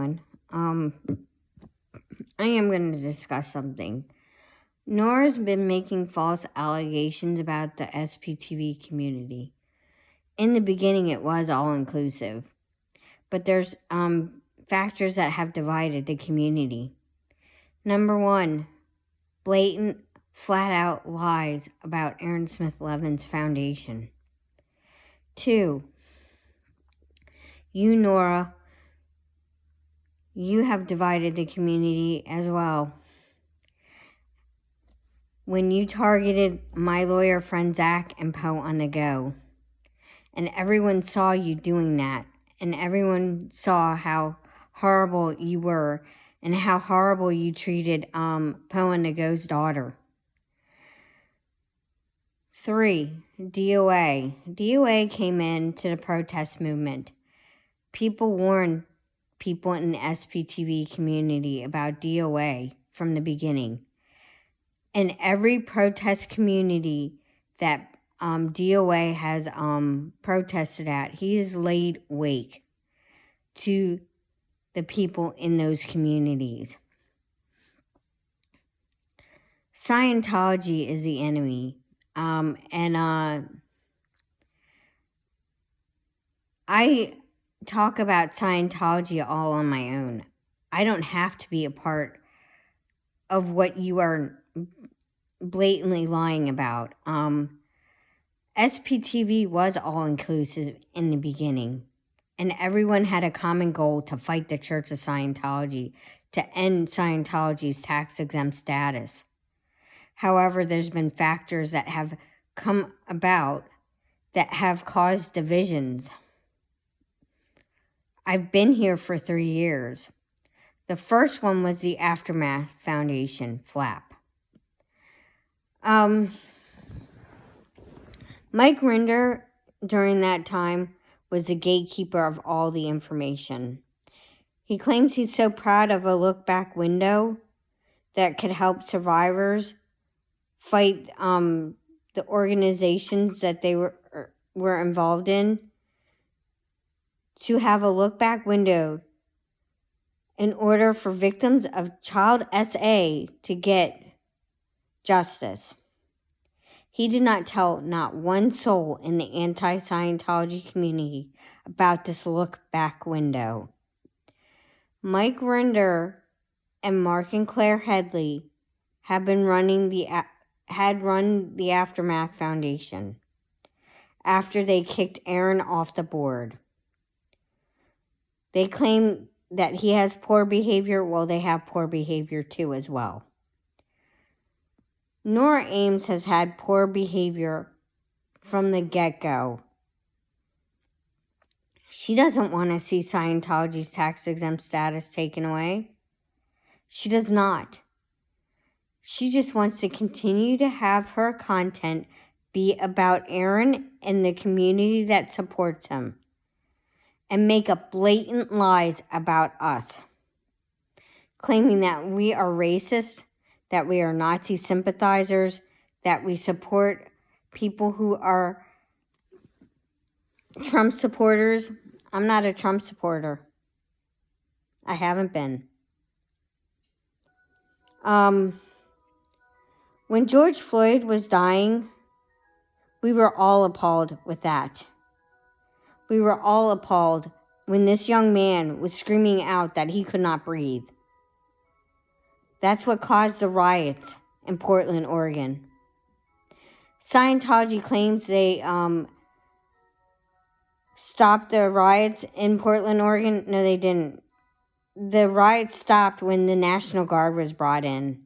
everyone. I am going to discuss something. Nora's been making false allegations about the SPTV community. In the beginning, it was all-inclusive, but there's factors that have divided the community. Number one, blatant, flat-out lies about Aaron Smith Levin's foundation. 2, you, Nora, you have divided the community as well. When you targeted my lawyer friend Zach and Poe on the go. And everyone saw you doing that. And everyone saw how horrible you were and how horrible you treated Poe on the go's daughter. 3, DOA. DOA came into the protest movement. People warned people in the SPTV community about DOA from the beginning. In every protest community that DOA has protested at, he has laid wake to the people in those communities. Scientology is the enemy. I talk about Scientology all on my own. I don't have to be a part of what you are blatantly lying about. SPTV was all-inclusive in the beginning, and everyone had a common goal to fight the Church of Scientology, to end Scientology's tax-exempt status. However, there's been factors that have come about that have caused divisions. I've been here for 3 years. The first one was the Aftermath Foundation, FLAP. Mike Rinder, during that time, was the gatekeeper of all the information. He claims he's so proud of a look-back window that could help survivors fight the organizations that they were involved in, to have a look-back window in order for victims of child SA to get justice. He did not tell not one soul in the anti-Scientology community about this look-back window. Mike Rinder and Mark and Claire Headley had run the Aftermath Foundation after they kicked Aaron off the board. They claim that he has poor behavior. Well, they have poor behavior too as well. Nora Ames has had poor behavior from the get-go. She doesn't want to see Scientology's tax-exempt status taken away. She does not. She just wants to continue to have her content be about Aaron and the community that supports him, and make up blatant lies about us, claiming that we are racist, that we are Nazi sympathizers, that we support people who are Trump supporters. I'm not a Trump supporter. I haven't been. When George Floyd was dying, we were all appalled with that. We were all appalled when this young man was screaming out that he could not breathe. That's what caused the riots in Portland, Oregon. Scientology claims they stopped the riots in Portland, Oregon. No, they didn't. The riots stopped when the National Guard was brought in.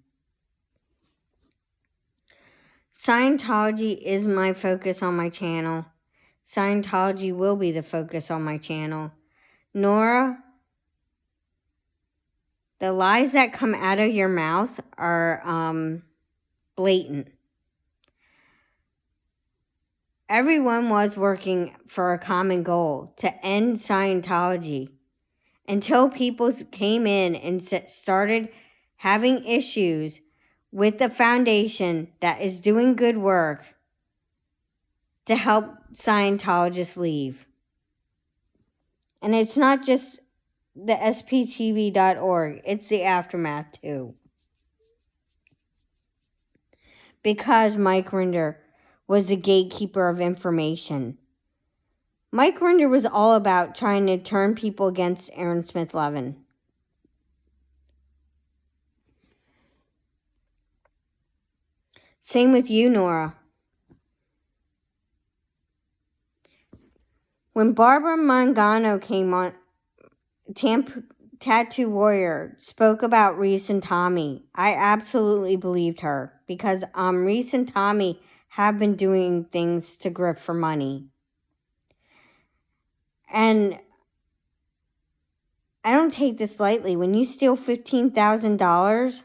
Scientology is my focus on my channel. Scientology will be the focus on my channel. Nora, the lies that come out of your mouth are blatant. Everyone was working for a common goal, to end Scientology, until people came in and started having issues with the foundation that is doing good work to help Scientologists leave. And it's not just the SPTV.org. It's the aftermath too. Because Mike Rinder was the gatekeeper of information. Mike Rinder was all about trying to turn people against Aaron Smith Levin. Same with you, Nora. When Barbara Mangano came on, Tattoo Warrior spoke about Reese and Tommy, I absolutely believed her because Reese and Tommy have been doing things to grift for money. And I don't take this lightly. When you steal $15,000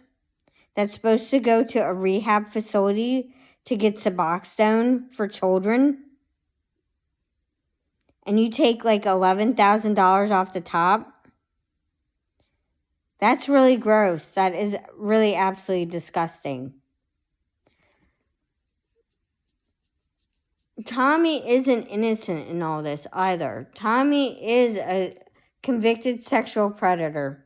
that's supposed to go to a rehab facility to get Suboxone for children, and you take like $11,000 off the top, that's really gross. That is really absolutely disgusting. Tommy isn't innocent in all this either. Tommy is a convicted sexual predator,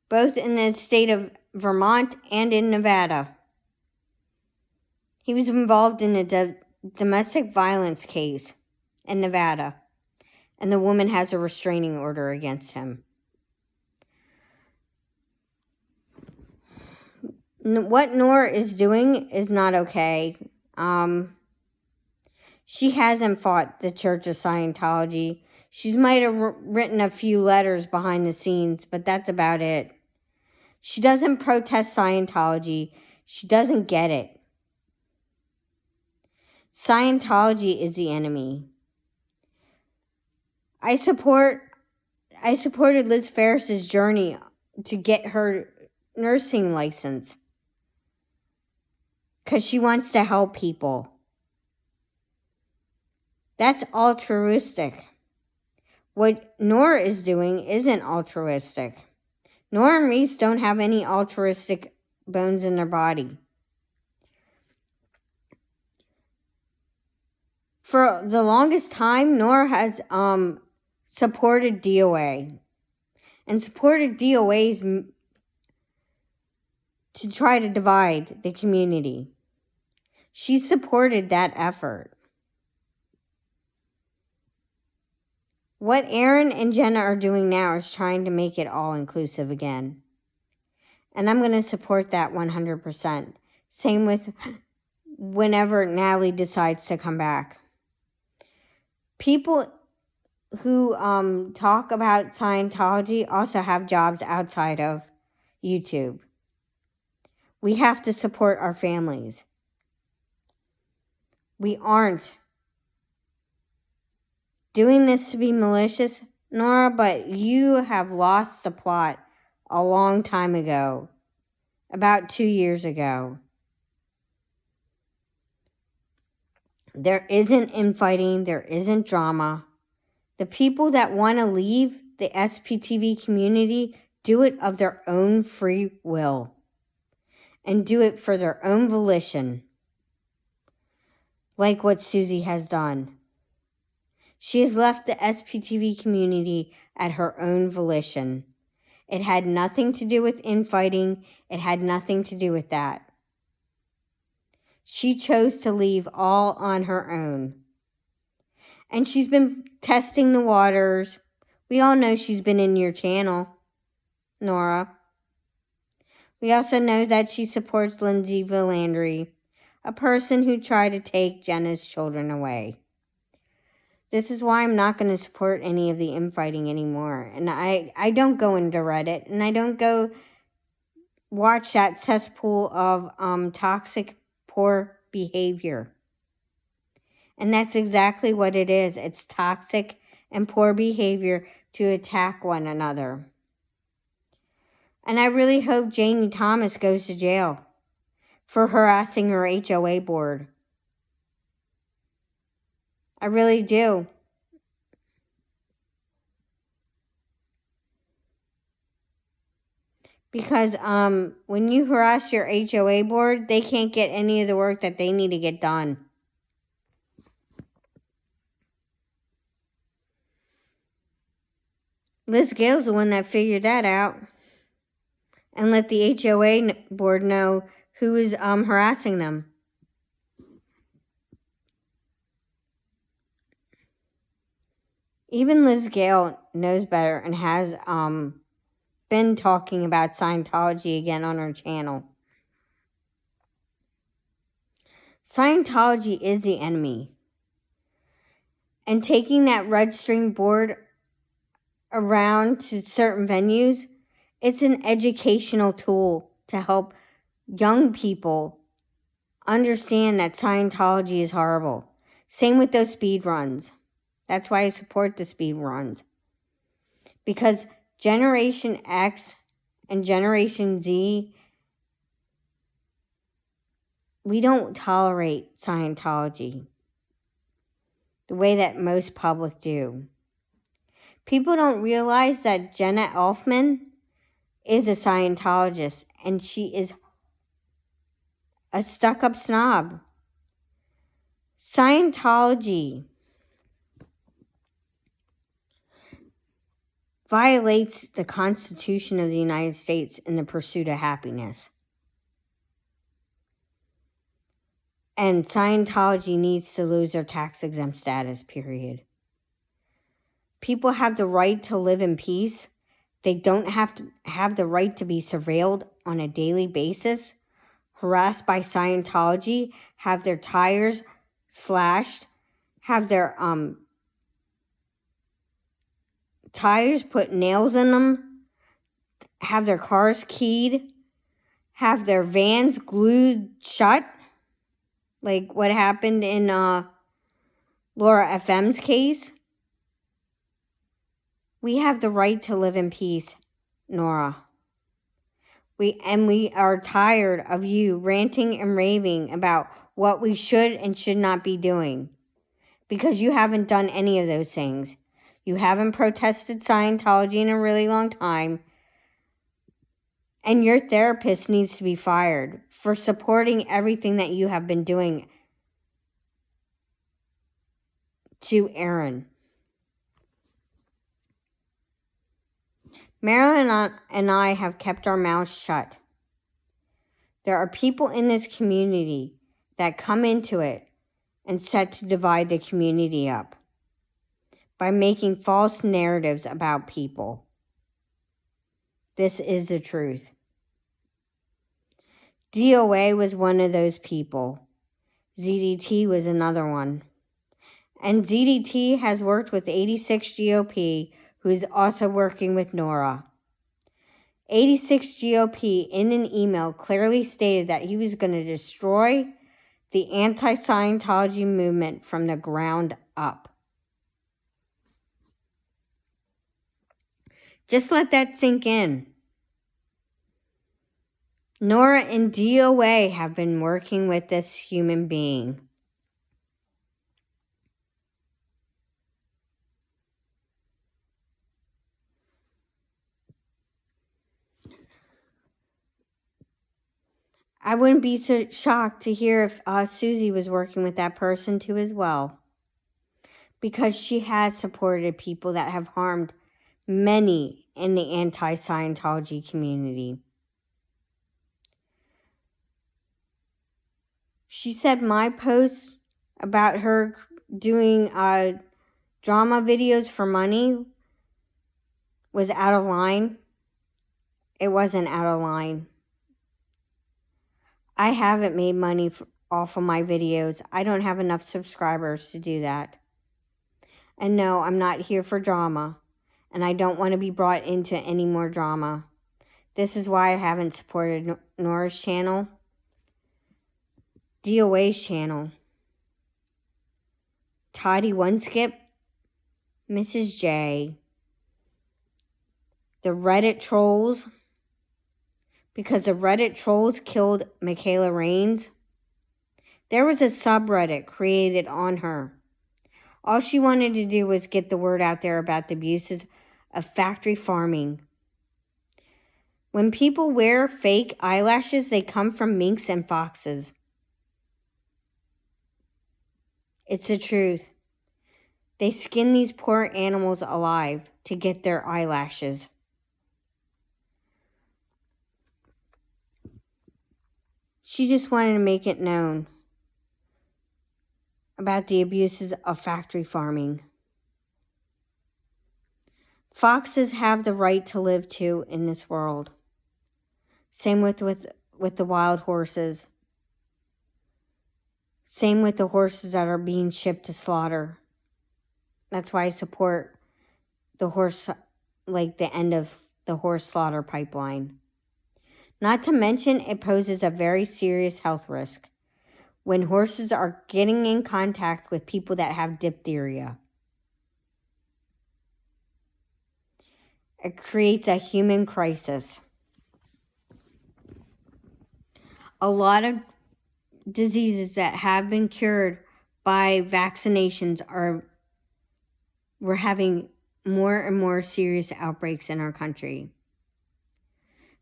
both in the state of Vermont and in Nevada. He was involved in a domestic violence case in Nevada, and the woman has a restraining order against him. What Nora is doing is not okay. She hasn't fought the Church of Scientology. She might have written a few letters behind the scenes, but that's about it. She doesn't protest Scientology. She doesn't get it. Scientology is the enemy. I supported Liz Ferris's journey to get her nursing license because she wants to help people. That's altruistic. What Nora is doing isn't altruistic. Nora and Reese don't have any altruistic bones in their body. For the longest time, Nora has supported DOA and supported DOAs to try to divide the community. She supported that effort. What Aaron and Jenna are doing now is trying to make it all inclusive again. And I'm going to support that 100%. Same with whenever Natalie decides to come back. People who talk about Scientology also have jobs outside of YouTube. We have to support our families. We aren't doing this to be malicious, Nora, but you have lost the plot a long time ago, about 2 years ago. There isn't infighting, there isn't drama. The people that want to leave the SPTV community do it of their own free will and do it for their own volition, like what Susie has done. She has left the SPTV community at her own volition. It had nothing to do with infighting. It had nothing to do with that. She chose to leave all on her own. And she's been testing the waters. We all know she's been in your channel, Nora. We also know that she supports Lindsay Villandry, a person who tried to take Jenna's children away. This is why I'm not going to support any of the infighting anymore. And I don't go into Reddit, and I don't go watch that cesspool of toxic, poor behavior. And that's exactly what it is. It's toxic and poor behavior to attack one another. And I really hope Janie Thomas goes to jail for harassing her HOA board. I really do. Because when you harass your HOA board, they can't get any of the work that they need to get done. Liz Gale's the one that figured that out and let the HOA board know who is harassing them. Even Liz Gale knows better and has been talking about Scientology again on her channel. Scientology is the enemy. And taking that red string board around to certain venues, it's an educational tool to help young people understand that Scientology is horrible. Same with those speed runs. That's why I support the speed runs. Because Generation X and Generation Z, we don't tolerate Scientology the way that most public do. People don't realize that Jenna Elfman is a Scientologist, and she is a stuck-up snob. Scientology violates the Constitution of the United States in the pursuit of happiness. And Scientology needs to lose their tax-exempt status, period. People have the right to live in peace. They don't have to have the right to be surveilled on a daily basis, harassed by Scientology, have their tires slashed, have their tires put nails in them, have their cars keyed, have their vans glued shut, like what happened in Laura FM's case. We have the right to live in peace, Nora. We are tired of you ranting and raving about what we should and should not be doing, because you haven't done any of those things. You haven't protested Scientology in a really long time, and your therapist needs to be fired for supporting everything that you have been doing to Aaron. Marilyn and I have kept our mouths shut. There are people in this community that come into it and set to divide the community up by making false narratives about people. This is the truth. DOA was one of those people. ZDT was another one. And ZDT has worked with 86 GOP, who is also working with Nora. 86 GOP in an email clearly stated that he was going to destroy the anti-Scientology movement from the ground up. Just let that sink in. Nora and DOA have been working with this human being. I wouldn't be so shocked to hear if Susie was working with that person too as well, because she has supported people that have harmed many in the anti-Scientology community. She said my post about her doing drama videos for money was out of line. It wasn't out of line. I haven't made money off of my videos. I don't have enough subscribers to do that. And no, I'm not here for drama. And I don't want to be brought into any more drama. This is why I haven't supported Nora's channel, DOA's channel, Toddy One Skip, Mrs. J, the Reddit trolls, because the Reddit trolls killed Michaela Raines. There was a subreddit created on her. All she wanted to do was get the word out there about the abuses of factory farming. When people wear fake eyelashes, they come from minks and foxes. It's the truth. They skin these poor animals alive to get their eyelashes. She just wanted to make it known about the abuses of factory farming. Foxes have the right to live too in this world. Same with the wild horses. Same with the horses that are being shipped to slaughter. That's why I support the horse, like the end of the horse slaughter pipeline. Not to mention, it poses a very serious health risk when horses are getting in contact with people that have diphtheria. It creates a human crisis. A lot of diseases that have been cured by vaccinations we're having more and more serious outbreaks in our country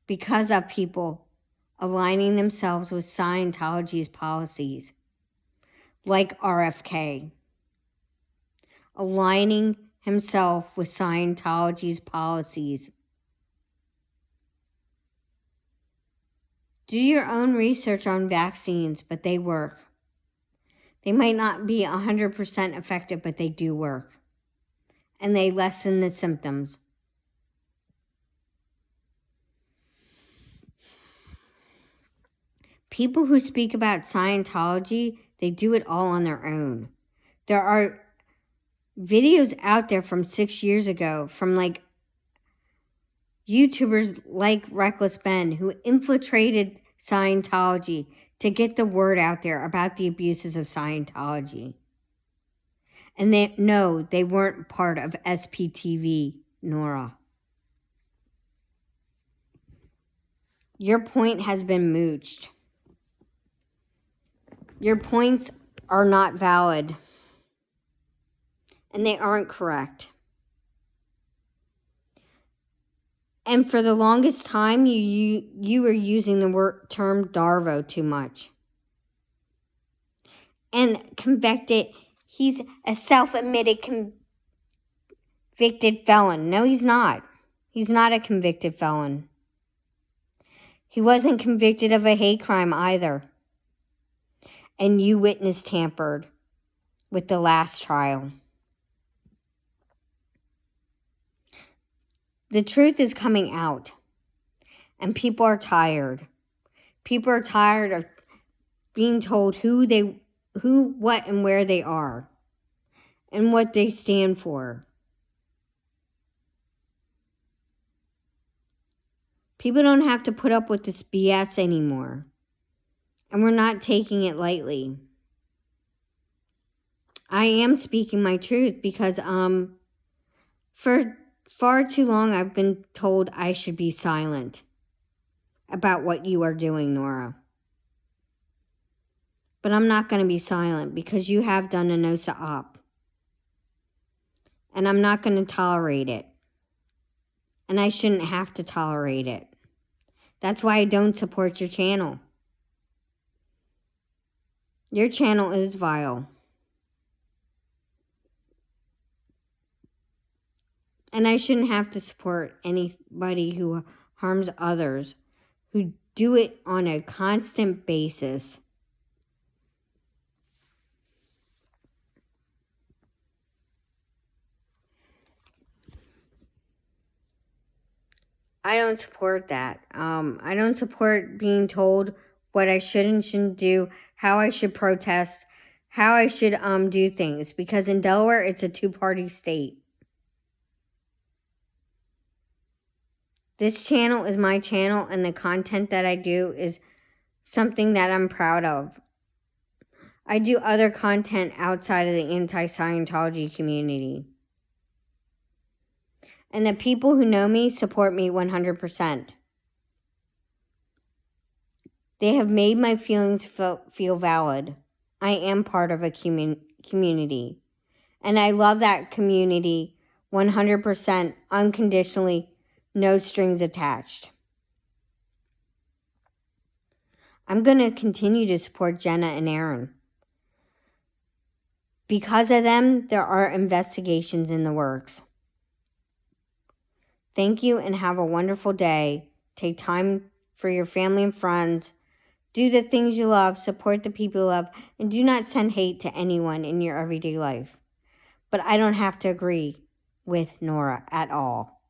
because of people aligning themselves with Scientology's policies, like RFK, aligning himself with Scientology's policies. Do your own research on vaccines, but they work. They might not be 100% effective, but they do work. And they lessen the symptoms. People who speak about Scientology, they do it all on their own. There are videos out there from 6 years ago from YouTubers like Reckless Ben who infiltrated Scientology to get the word out there about the abuses of Scientology. And they weren't part of SPTV, Nora. Your point has been mooched. Your points are not valid. And they aren't correct. And for the longest time, you were using the term Darvo too much. And convicted, he's a self-admitted convicted felon. No, he's not. He's not a convicted felon. He wasn't convicted of a hate crime either. And you witness tampered with the last trial. The truth is coming out, and people are tired. People are tired of being told who, what, and where they are, and what they stand for. People don't have to put up with this BS anymore, and we're not taking it lightly. I am speaking my truth because for far too long, I've been told I should be silent about what you are doing, Nora. But I'm not going to be silent because you have done a NOSA op. And I'm not going to tolerate it. And I shouldn't have to tolerate it. That's why I don't support your channel. Your channel is vile. And I shouldn't have to support anybody who harms others, who do it on a constant basis. I don't support that. I don't support being told what I should and shouldn't do, how I should protest, how I should do things. Because in Delaware, it's a two-party state. This channel is my channel, and the content that I do is something that I'm proud of. I do other content outside of the anti-Scientology community. And the people who know me support me 100%. They have made my feelings feel valid. I am part of a community. And I love that community 100%, unconditionally, no strings attached. I'm going to continue to support Jenna and Aaron. Because of them, there are investigations in the works. Thank you and have a wonderful day. Take time for your family and friends. Do the things you love, support the people you love, and do not send hate to anyone in your everyday life. But I don't have to agree with Nora at all.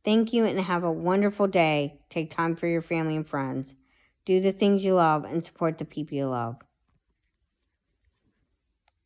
Thank you and have a wonderful day. Take time for your family and friends. Do the things you love and support the people you love.